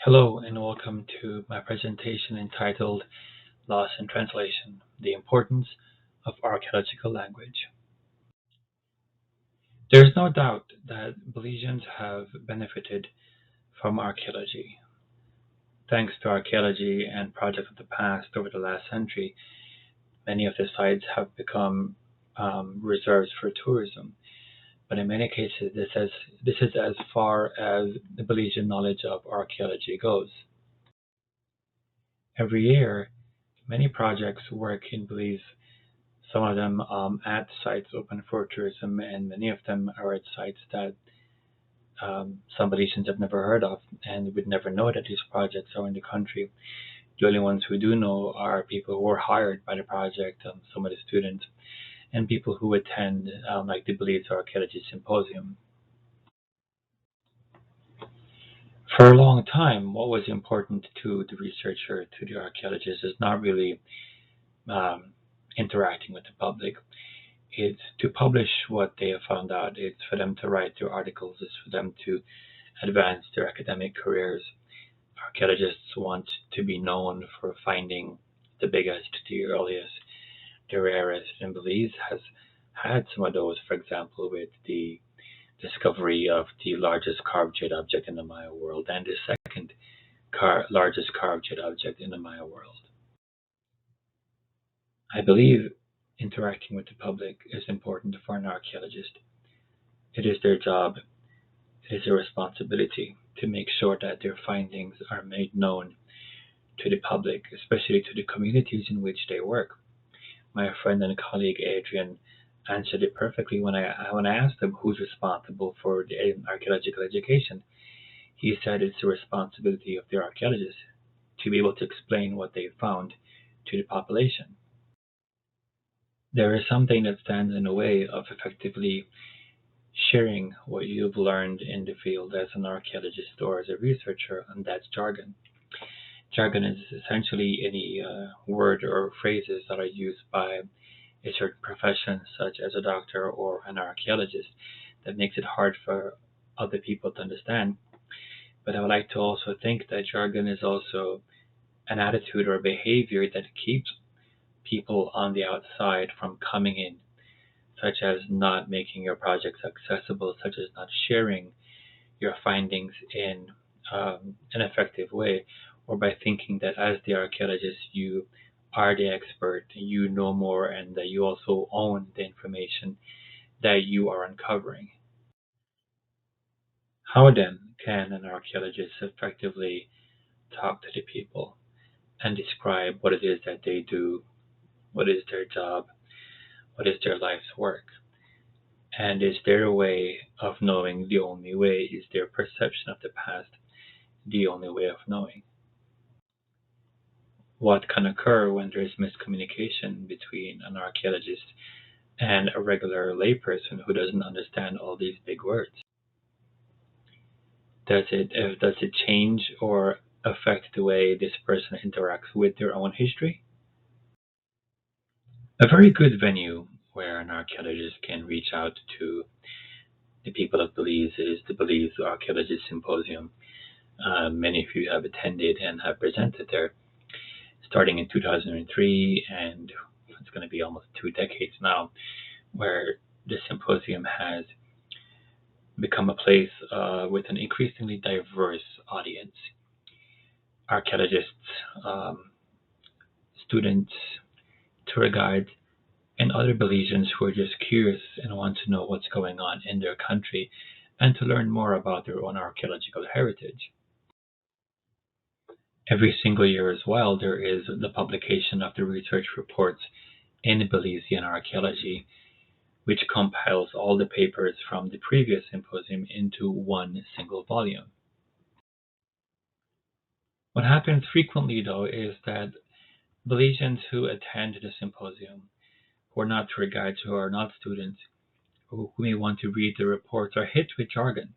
Hello and welcome to my presentation entitled Loss in Translation: The Importance of Archaeological Language. There is no doubt that Belizeans have benefited from archaeology. Thanks to archaeology and projects of the past over the last century, many of the sites have become reserves for tourism. But in many cases, this is as far as the Belizean knowledge of archaeology goes. Every year, many projects work in Belize, some of them at sites open for tourism, and many of them are at sites that some Belizeans have never heard of and would never know that these projects are in the country. The only ones who do know are people who are hired by the project, some of the students, and people who attend, like the Belize Archaeology Symposium. For a long time, what was important to the researcher, to the archaeologist, is not really um, interacting with the public. It's to publish what they have found out. It's for them to write their articles. It's for them to advance their academic careers. Archaeologists want to be known for finding the biggest, the earliest, the rarest. And Belize has had some of those, for example, with the discovery of the largest carved jade object in the Maya world and the second largest carved jade object in the Maya world. I believe interacting with the public is important for an archaeologist. It is their job, it is their responsibility to make sure that their findings are made known to the public, especially to the communities in which they work. My friend and colleague Adrian answered it perfectly when I asked him who's responsible for the archaeological education. He said it's the responsibility of the archaeologists to be able to explain what they found to the population. There is something that stands in the way of effectively sharing what you've learned in the field as an archaeologist or as a researcher, and that's jargon. Jargon is essentially any word or phrases that are used by a certain profession, such as a doctor or an archaeologist, that makes it hard for other people to understand. But I would like to also think that jargon is also an attitude or behavior that keeps people on the outside from coming in, such as not making your projects accessible, such as not sharing your findings in an effective way, or by thinking that as the archaeologist you are the expert, you know more, and that you also own the information that you are uncovering. How then can an archaeologist effectively talk to the people and describe what it is that they do, what is their job, what is their life's work? And is their way of knowing the only way? Is their perception of the past the only way of knowing? What can occur when there is miscommunication between an archaeologist and a regular layperson who doesn't understand all these big words? Does it change or affect the way this person interacts with their own history? A very good venue where an archaeologist can reach out to the people of Belize is the Belize Archaeology Symposium. Many of you have attended and have presented there, starting in 2003, and it's going to be almost 2 decades now, where the symposium has become a place with an increasingly diverse audience. Archaeologists, um, students, tour guides, and other Belizeans who are just curious and want to know what's going on in their country and to learn more about their own archaeological heritage. Every single year as well, there is the publication of the research reports in Belizean archaeology, which compiles all the papers from the previous symposium into one single volume. What happens frequently, though, is that Belizeans who attend the symposium, who are not tour guides, who are not students, who may want to read the reports, are hit with jargon.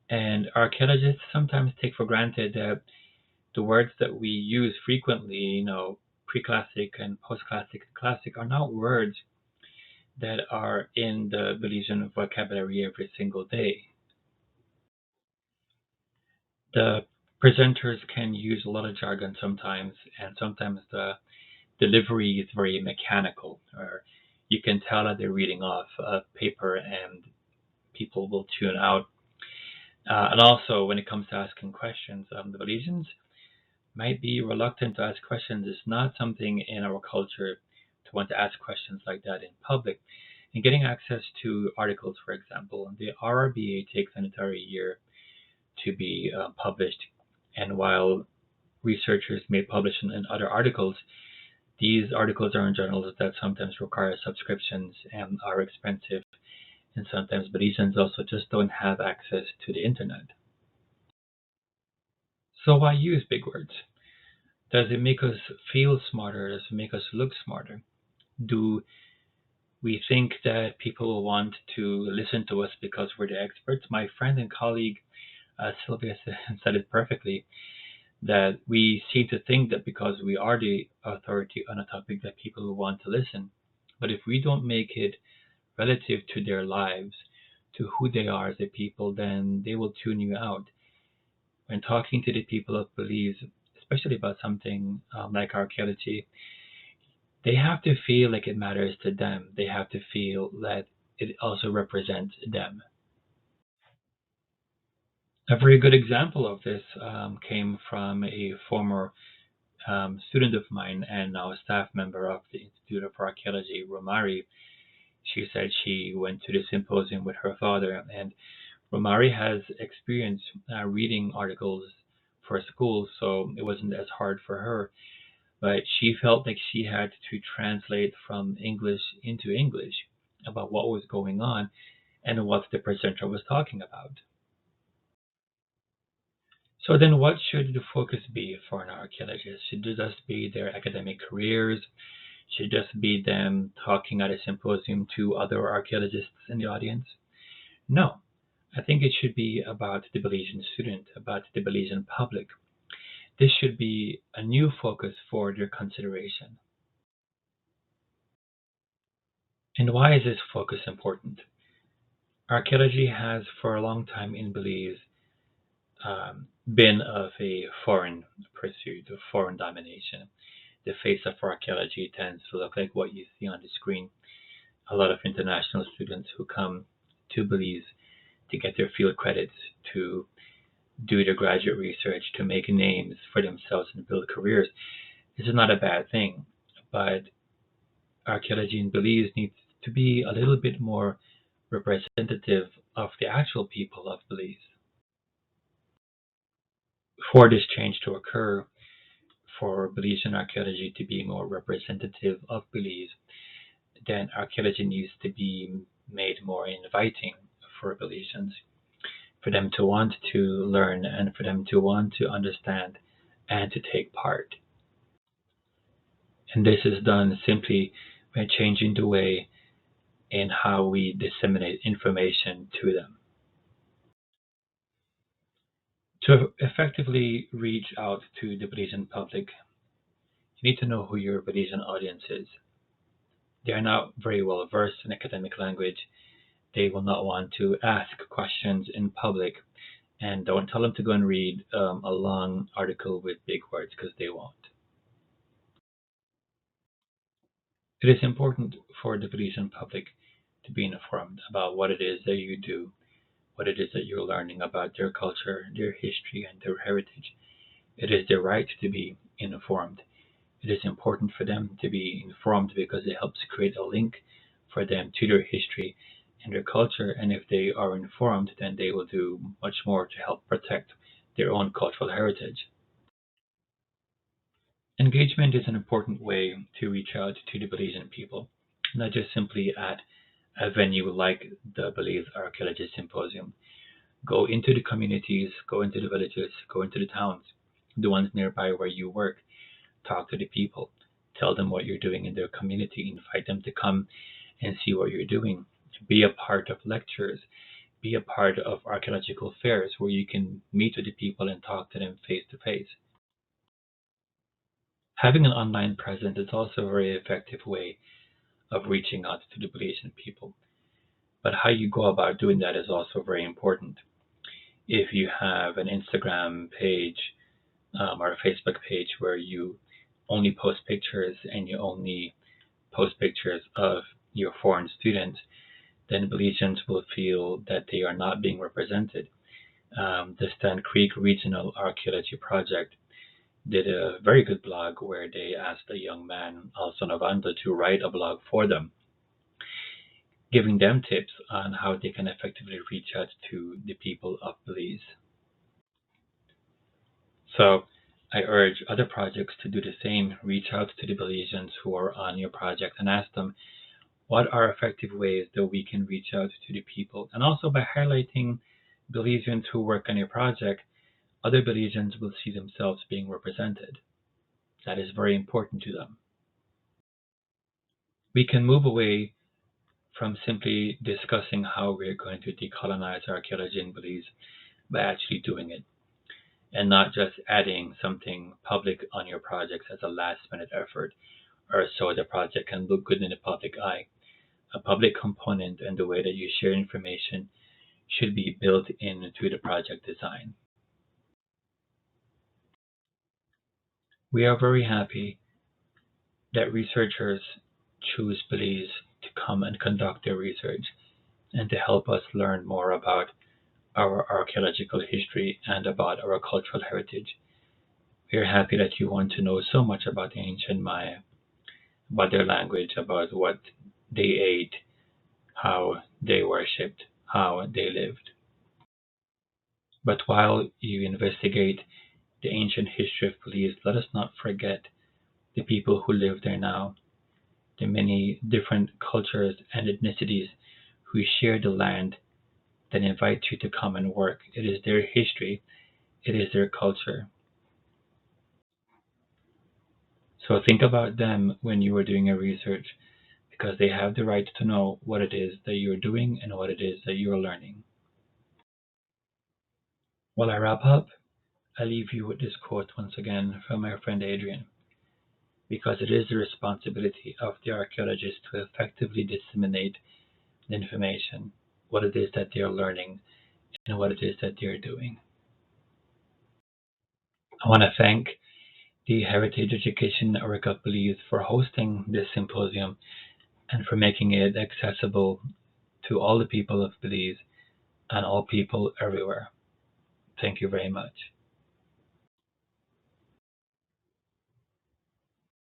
And archaeologists sometimes take for granted that the words that we use frequently, pre-classic and post-classic and classic, are not words that are in the Belizean vocabulary every single day. The Presenters can use a lot of jargon sometimes, and sometimes the delivery is very mechanical, or you can tell that they're reading off a paper and people will tune out. And also, when it comes to asking questions, the Belizeans might be reluctant to ask questions. It's not something in our culture to want to ask questions like that in public. And getting access to articles, for example, the RRBA takes an entire year to be published. And while researchers may publish in other articles, these articles are in journals that sometimes require subscriptions and are expensive. And sometimes Belizeans also just don't have access to the internet. So why use big words? Does it make us feel smarter? Does it make us look smarter? Do we think that people will want to listen to us because we're the experts? My friend and colleague Sylvia said it perfectly, that we seem to think that because we are the authority on a topic that people will want to listen. But if we don't make it relative to their lives, to who they are as a people, then they will tune you out. When talking to the people of Belize, especially about something like archaeology, they have to feel like it matters to them. They have to feel that it also represents them. A very good example of this came from a former student of mine and now a staff member of the Institute of Archaeology, Romari. She said she went to the symposium with her father, and Romari has experience reading articles for school, so it wasn't as hard for her. But she felt like she had to translate from English into English about what was going on and what the presenter was talking about. So then what should the focus be for an archaeologist? Should it just be their academic careers? Should it just be them talking at a symposium to other archaeologists in the audience? No. I think it should be about the Belizean student, about the Belizean public. This should be a new focus for their consideration. And why is this focus important? Archaeology has for a long time in Belize been of a foreign pursuit, of foreign domination. The face of archaeology tends to look like what you see on the screen. A lot of international students who come to Belize to get their field credits, to do their graduate research, to make names for themselves and build careers. This is not a bad thing, but archaeology in Belize needs to be a little bit more representative of the actual people of Belize. For this change to occur, for Belizean archaeology to be more representative of Belize, then archaeology needs to be made more inviting for Belizeans, for them to want to learn and for them to want to understand and to take part. And this is done simply by changing the way in how we disseminate information to them. To effectively reach out to the Belizean public, you need to know who your Belizean audience is. They are not very well versed in academic language. They will not want to ask questions in public, and don't tell them to go and read a long article with big words, because they won't. It is important for the Belizean public to be informed about what it is that you do, what it is that you're learning about their culture, their history, and their heritage. It is their right to be informed. It is important for them to be informed because it helps create a link for them to their history and their culture. And if they are informed, then they will do much more to help protect their own cultural heritage. Engagement is an important way to reach out to the Belizean people, not just simply at a venue like the Belize Archaeology Symposium. Go into the communities, go into the villages, go into the towns, the ones nearby where you work. Talk to the people. Tell them what you're doing in their community. Invite them to come and see what you're doing. Be a part of lectures. Be a part of archaeological fairs where you can meet with the people and talk to them face to face. Having an online presence is also a very effective way of reaching out to the Belizean people. But how you go about doing that is also very important. If you have an Instagram page or a Facebook page where you only post pictures and you only post pictures of your foreign students, then Belizeans will feel that they are not being represented. The Stand Creek Regional Archaeology Project did a very good blog where they asked a young man, also Novanda, to write a blog for them, giving them tips on how they can effectively reach out to the people of Belize. So I urge other projects to do the same. Reach out to the Belizeans who are on your project and ask them what are effective ways that we can reach out to the people. And also by highlighting Belizeans who work on your project, other Belizeans will see themselves being represented. That is very important to them. We can move away from simply discussing how we're going to decolonize archaeology in Belize by actually doing it, and not just adding something public on your projects as a last minute effort or so the project can look good in the public eye. A public component and the way that you share information should be built into the project design. We are very happy that researchers choose Belize to come and conduct their research and to help us learn more about our archaeological history and about our cultural heritage. We are happy that you want to know so much about the ancient Maya, about their language, about what they ate, how they worshipped, how they lived. But while you investigate the ancient history of Belize, let us not forget the people who live there now, the many different cultures and ethnicities who share the land that invite you to come and work. It is their history, it is their culture. So think about them when you are doing your research because they have the right to know what it is that you're doing and what it is that you're learning. While I wrap up, I leave you with this quote once again from my friend Adrian, because it is the responsibility of the archaeologist to effectively disseminate the information, what it is that they are learning, and what it is that they are doing. I want to thank the Heritage Education Network of Belize for hosting this symposium and for making it accessible to all the people of Belize and all people everywhere. Thank you very much.